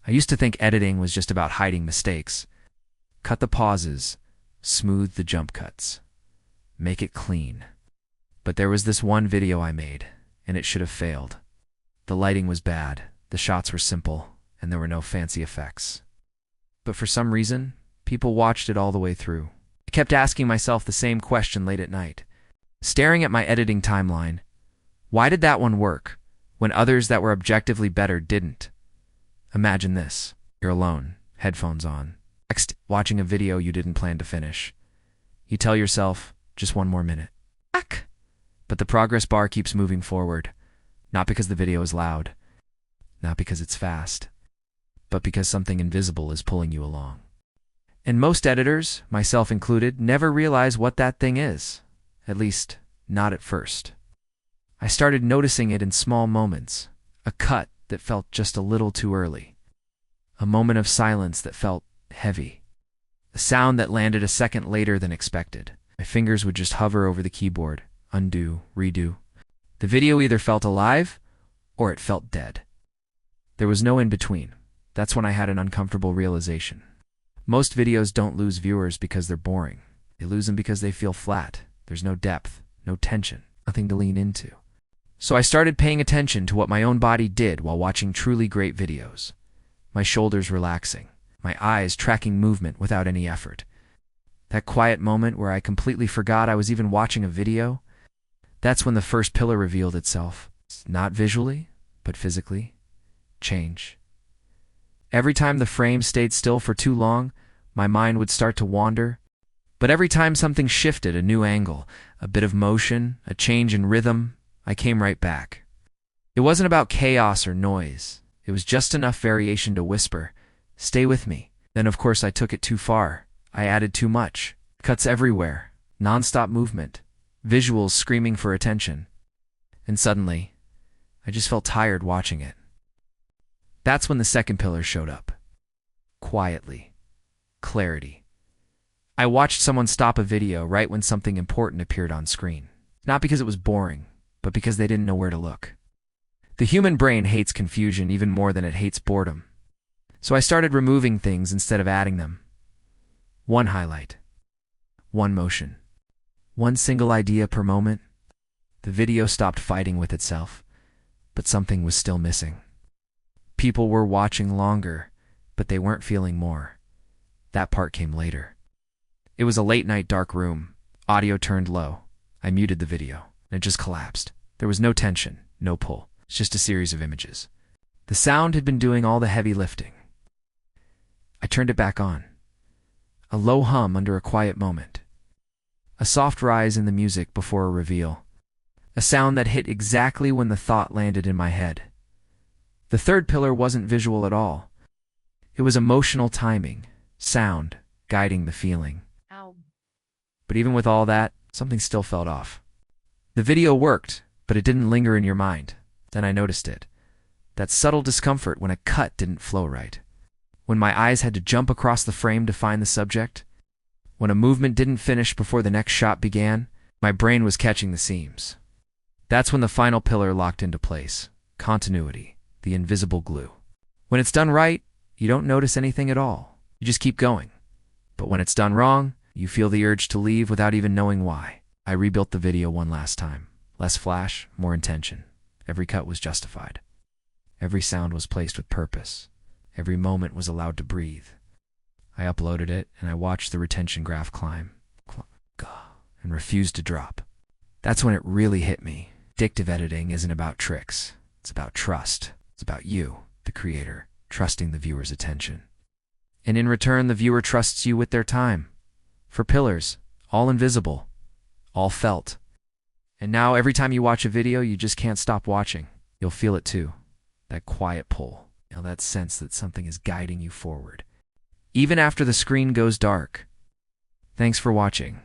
I used to think editing was just about hiding mistakes. Cut the pauses, smooth the jump cuts, make it clean. But there was this one video I made, and it should have failed. The lighting was bad, the shots were simple, and there were no fancy effects. But for some reason, people watched it all the way through. I kept asking myself the same question late at night. Staring at my editing timeline, why did that one work when others that were objectively better didn't? Imagine this. You're alone, headphones on, watching a video you didn't plan to finish. You tell yourself, just one more minute. But the progress bar keeps moving forward, not because the video is loud, not because it's fast, but because something invisible is pulling you along. And most editors, myself included, never realize what that thing is, at least not at first. I started noticing it in small moments, a cut that felt just a little too early, a moment of silence that felt heavy, a sound that landed a second later than expected. My fingers would just hover over the keyboard, undo, redo. The video either felt alive or it felt dead. There was no in between. That's when I had an uncomfortable realization. Most videos don't lose viewers because they're boring. They lose them because they feel flat. There's no depth, no tension, nothing to lean into. So I started paying attention to what my own body did while watching truly great videos. My shoulders relaxing, my eyes tracking movement without any effort. That quiet moment where I completely forgot I was even watching a video, that's when the first pillar revealed itself. Not visually, but physically. Change. Every time the frame stayed still for too long, my mind would start to wander. But every time something shifted, a new angle, a bit of motion, a change in rhythm, I came right back. It wasn't about chaos or noise. It was just enough variation to whisper, "Stay with me." Then, of course, I took it too far. I added too much. Cuts everywhere, non-stop movement, visuals screaming for attention. And suddenly, I just felt tired watching it. That's when the second pillar showed up. Quietly. Clarity. I watched someone stop a video right when something important appeared on screen. Not because it was boring, but because they didn't know where to look. The human brain hates confusion even more than it hates boredom. So I started removing things instead of adding them. One highlight. One motion. One single idea per moment. The video stopped fighting with itself, but something was still missing. People were watching longer, but they weren't feeling more. That part came later. It was a late-night dark room. Audio turned low. I muted the video, and it just collapsed. There was no tension, no pull. It's just a series of images. The sound had been doing all the heavy lifting. I turned it back on. A low hum under a quiet moment. A soft rise in the music before a reveal. A sound that hit exactly when the thought landed in my head. The third pillar wasn't visual at all. It was emotional timing, sound, guiding the feeling. Ow. But even with all that, something still felt off. The video worked, but it didn't linger in your mind. Then I noticed it. That subtle discomfort when a cut didn't flow right. When my eyes had to jump across the frame to find the subject. When a movement didn't finish before the next shot began, my brain was catching the seams. That's when the final pillar locked into place. Continuity, the invisible glue. When it's done right, you don't notice anything at all. You just keep going. But when it's done wrong, you feel the urge to leave without even knowing why. I rebuilt the video one last time. Less flash, more intention. Every cut was justified. Every sound was placed with purpose. Every moment was allowed to breathe. I uploaded it, and I watched the retention graph climb, and refused to drop. That's when it really hit me. Addictive editing isn't about tricks. It's about trust. It's about you, the creator, trusting the viewer's attention. And in return, the viewer trusts you with their time. For pillars, all invisible, all felt. And now every time you watch a video, you just can't stop watching. You'll feel it too. That quiet pull. That sense that something is guiding you forward. Even after the screen goes dark. Thanks for watching.